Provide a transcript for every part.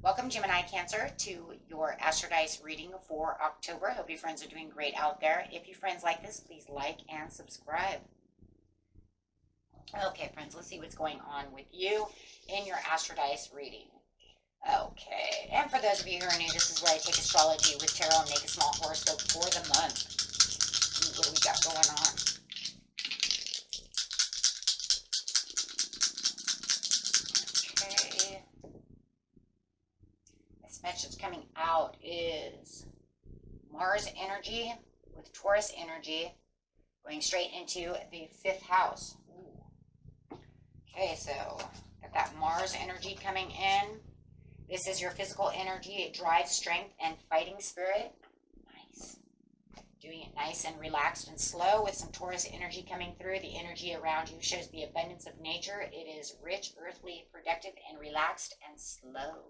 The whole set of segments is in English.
Welcome, Gemini Cancer, to your Astrodice reading for October. Hope you friends are doing great out there. If you friends like this, please like and subscribe. Okay, friends, let's see what's going on with you in your Astrodice reading. Okay, and for those of you who are new, this is where I take astrology with tarot and make a small horoscope for the month. Ooh, what do we got going on? Message coming out is Mars energy with Taurus energy going straight into the 5th house. Ooh. Okay, so got that Mars energy coming in. This is your physical energy. It drives strength and fighting spirit. Nice. Doing it nice and relaxed and slow with some Taurus energy coming through. The energy around you shows the abundance of nature. It is rich, earthly, productive, and relaxed and slow.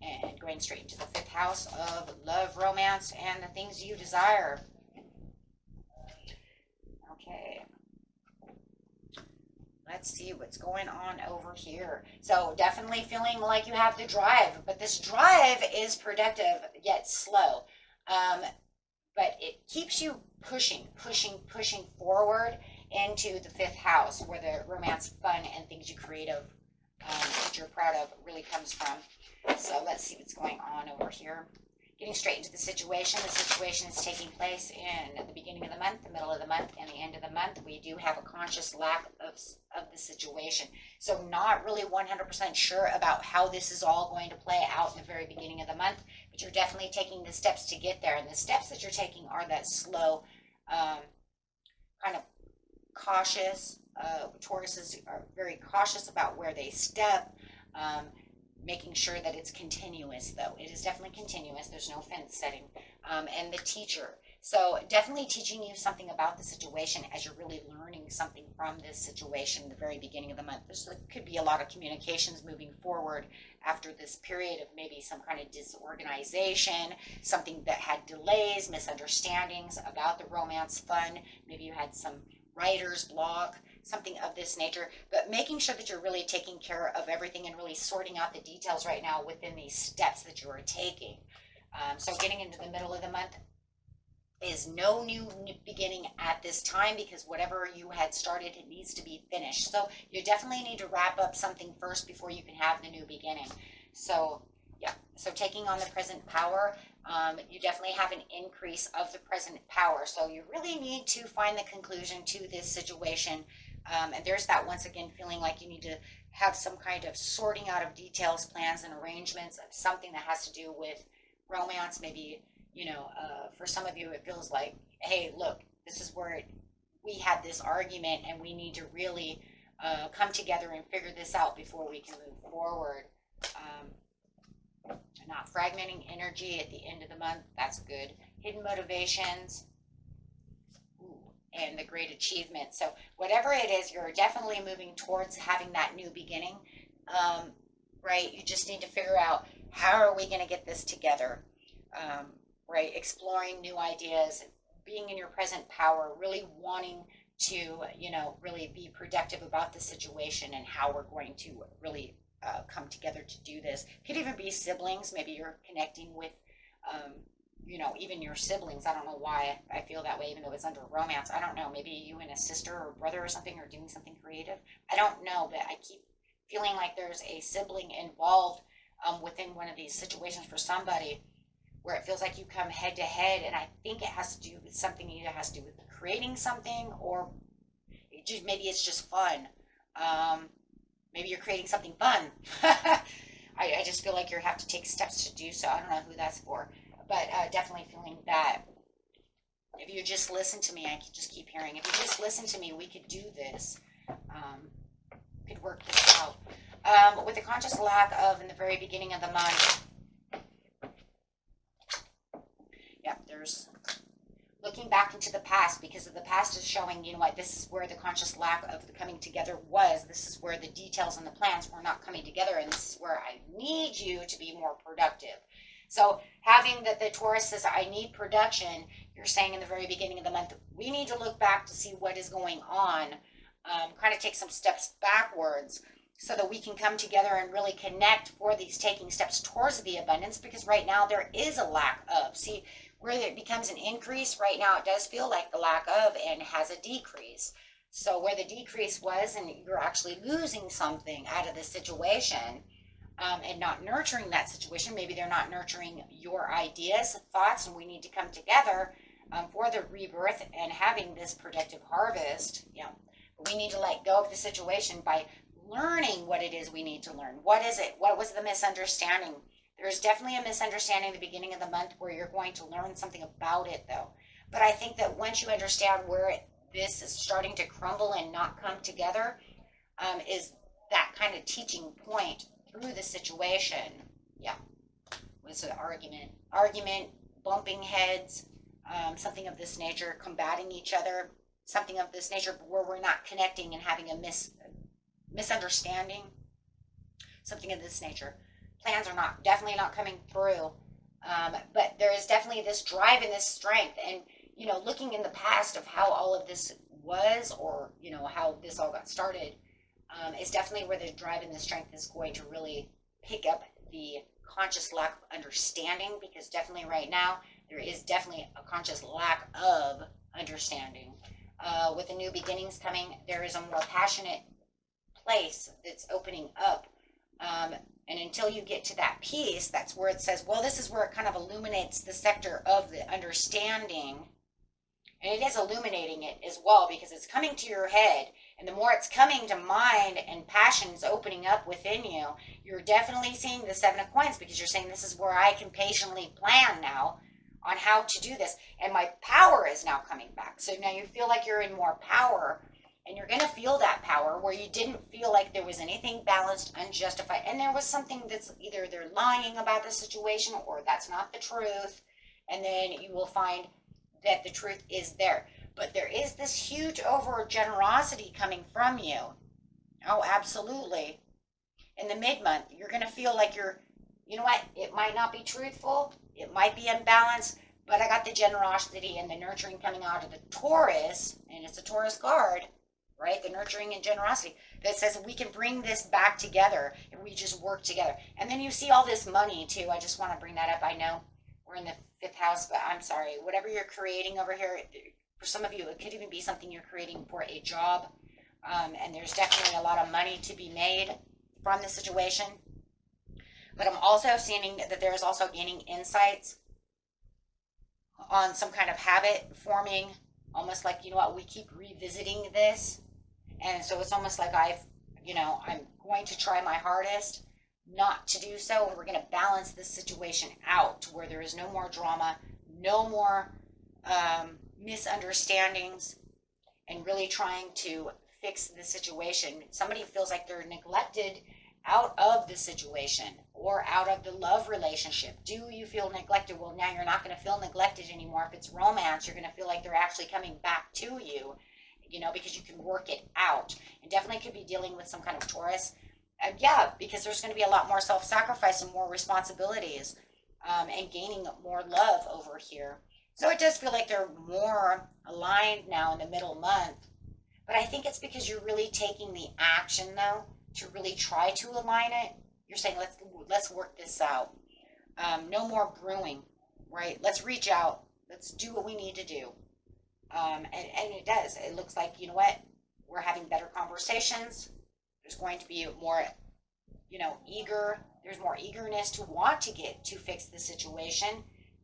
And going straight into the 5th house of love, romance, and the things you desire. Okay. Let's see what's going on over here. So definitely feeling like you have the drive, but this drive is productive yet slow. But it keeps you pushing forward into the 5th house where the romance, fun, and things you creative that you're proud of really comes from. So let's see what's going on over here. Getting straight into the situation. The situation is taking place in the beginning of the month, the middle of the month, and the end of the month. We do have a conscious lack of the situation. So not really 100% sure about how this is all going to play out in the very beginning of the month, but you're definitely taking the steps to get there. And the steps that you're taking are that slow, kind of cautious. Tauruses are very cautious about where they step. Making sure that it's continuous, though. It is definitely continuous. There's no fence setting. And the teacher. So definitely teaching you something about the situation as you're really learning something from this situation in the very beginning of the month. There could be a lot of communications moving forward after this period of maybe some kind of disorganization, something that had delays, misunderstandings about the romance fun. Maybe you had some writer's block, something of this nature, but making sure that you're really taking care of everything and really sorting out the details right now within these steps that you are taking. So getting into the middle of the month is no new beginning at this time, because whatever you had started, it needs to be finished. So you definitely need to wrap up something first before you can have the new beginning. So yeah, so taking on the present power, you definitely have an increase of the present power. So you really need to find the conclusion to this situation. And there's that, once again, feeling like you need to have some kind of sorting out of details, plans, and arrangements of something that has to do with romance. Maybe, you know, for some of you, it feels like, hey, look, this is where we had this argument and we need to really come together and figure this out before we can move forward. Not fragmenting energy at the end of the month. That's good. Hidden motivations. And the great achievement. So whatever it is, you're definitely moving towards having that new beginning, right? You just need to figure out, how are we going to get this together, right? Exploring new ideas, being in your present power, really wanting to, you know, really be productive about the situation and how we're going to really come together to do this. Could even be siblings. Maybe you're connecting with you know, even your siblings. I don't know why I feel that way, even though it's under romance. I don't know. Maybe you and a sister or brother or something are doing something creative. I don't know, but I keep feeling like there's a sibling involved within one of these situations for somebody, where it feels like you come head to head. And I think it has to do with something, either has to do with creating something, or maybe it's just fun. Maybe you're creating something fun. I just feel like you have to take steps to do so. I don't know who that's for. But definitely feeling that if you just listen to me, I could just keep hearing, if you just listen to me, we could do this. Could work this out. With a conscious lack of in the very beginning of the month. Yeah, there's looking looking back into the past, because the past is showing, you know what, this is where the conscious lack of the coming together was. This is where the details and the plans were not coming together, and this is where I need you to be more productive. So having that the Taurus says, I need production, you're saying in the very beginning of the month, we need to look back to see what is going on, kind of take some steps backwards so that we can come together and really connect for these taking steps towards the abundance, because right now there is a lack of. See, where it becomes an increase, right now it does feel like the lack of and has a decrease. So where the decrease was, and you're actually losing something out of the situation, and not nurturing that situation, maybe they're not nurturing your ideas, thoughts, and we need to come together for the rebirth and having this productive harvest. Yeah, we need to let go of the situation by learning what it is we need to learn. What is it? What was the misunderstanding? There's definitely a misunderstanding at the beginning of the month where you're going to learn something about it, though. But I think that once you understand where this is starting to crumble and not come together, is that kind of teaching point through the situation. Yeah, was an argument, bumping heads, something of this nature, combating each other, something of this nature where we're not connecting and having a misunderstanding, something of this nature. Plans are definitely not coming through, but there is definitely this drive and this strength. And looking in the past of how all of this was, or how this all got started, is definitely where the drive and the strength is going to really pick up the conscious lack of understanding, because definitely right now there is definitely a conscious lack of understanding. With the new beginnings coming, there is a more passionate place that's opening up. And until you get to that piece, that's where it says, well, this is where it kind of illuminates the sector of the understanding. And it is illuminating it as well, because it's coming to your head. And the more it's coming to mind and passion is opening up within you, you're definitely seeing the Seven of Coins, because you're saying, this is where I can patiently plan now on how to do this. And my power is now coming back. So now you feel like you're in more power. And you're going to feel that power where you didn't feel like there was anything balanced, unjustified. And there was something that's either they're lying about the situation or that's not the truth. And then you will find that the truth is there. But there is this huge over generosity coming from you. Oh, absolutely. In the mid-month, you're going to feel like you know what? It might not be truthful. It might be unbalanced. But I got the generosity and the nurturing coming out of the Taurus. And it's a Taurus card. Right? The nurturing and generosity that says we can bring this back together if we just work together. And then you see all this money too. I just want to bring that up. I know we're in the 5th house, but I'm sorry. Whatever you're creating over here, for some of you, it could even be something you're creating for a job. And there's definitely a lot of money to be made from the situation. But I'm also seeing that there's also gaining insights on some kind of habit forming, almost like, we keep revisiting this. And so it's almost like I'm going to try my hardest not to do so. And we're going to balance this situation out to where there is no more drama, no more misunderstandings, and really trying to fix the situation. Somebody feels like they're neglected out of the situation or out of the love relationship. Do you feel neglected? Well, now you're not going to feel neglected anymore. If it's romance, you're going to feel like they're actually coming back to you, because you can work it out. And definitely could be dealing with some kind of Taurus. Yeah, because there's going to be a lot more self-sacrifice and more responsibilities, and gaining more love over here. So it does feel like they're more aligned now in the middle month. But I think it's because you're really taking the action, though, to really try to align it. You're saying, let's work this out. No more brewing, right? Let's reach out. Let's do what we need to do. And it does. It looks like, we're having better conversations. There's going to be more, eager. There's more eagerness to want to get to fix the situation.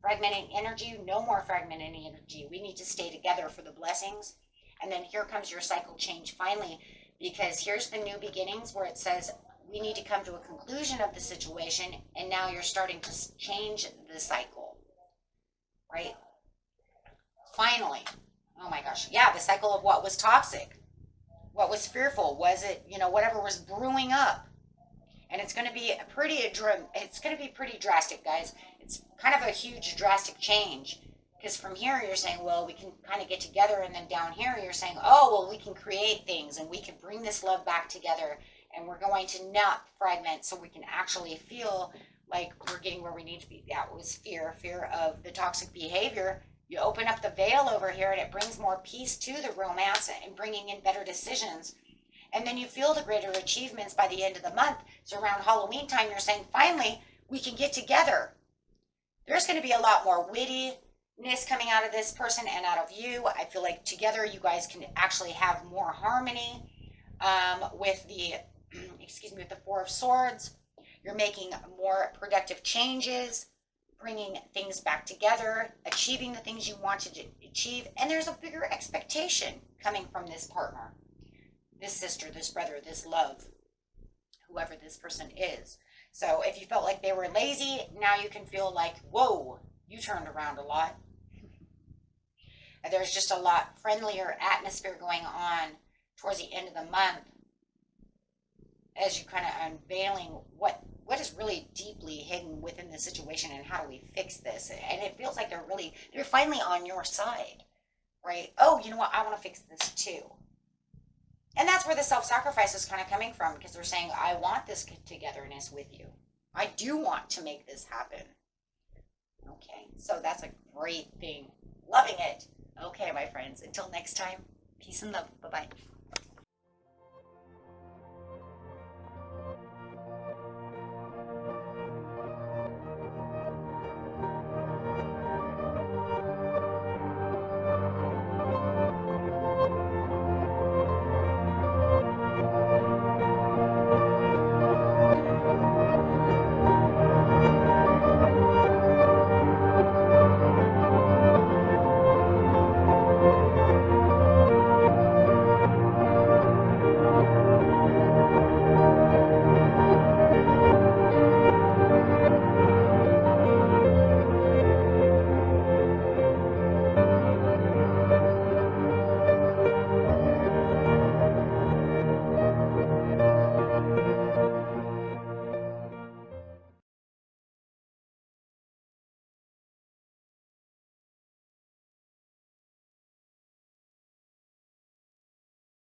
Fragmenting energy, no more fragmenting energy. We need to stay together for the blessings. And then here comes your cycle change finally, because here's the new beginnings where it says we need to come to a conclusion of the situation, and now you're starting to change the cycle, right? Finally. Oh my gosh. Yeah, the cycle of what was toxic, what was fearful, was it, whatever was brewing up. And it's going to be pretty drastic, guys. It's kind of a huge drastic change, Because from here, you're saying, well, we can kind of get together. And then down here, you're saying, oh, well, we can create things and we can bring this love back together. And we're going to not fragment so we can actually feel like we're getting where we need to be. That was fear of the toxic behavior. You open up the veil over here and it brings more peace to the romance and bringing in better decisions. And then you feel the greater achievements by the end of the month. So around Halloween time, you're saying, finally, we can get together. There's going to be a lot more wittiness coming out of this person and out of you. I feel like together you guys can actually have more harmony with the, with the Four of Swords. You're making more productive changes, bringing things back together, achieving the things you wanted to achieve. And there's a bigger expectation coming from this partner, this sister, this brother, this love, whoever this person is. So if you felt like they were lazy, now you can feel like, whoa, you turned around a lot. There's just a lot friendlier atmosphere going on towards the end of the month as you kind of unveiling what is really deeply hidden within the situation and how do we fix this. And it feels like they're finally on your side, right? Oh, you know what? I want to fix this too. And that's where the self-sacrifice is kind of coming from, because they're saying, I want this togetherness with you. I do want to make this happen. Okay, so that's a great thing. Loving it. Okay, my friends, until next time, peace and love. Bye-bye.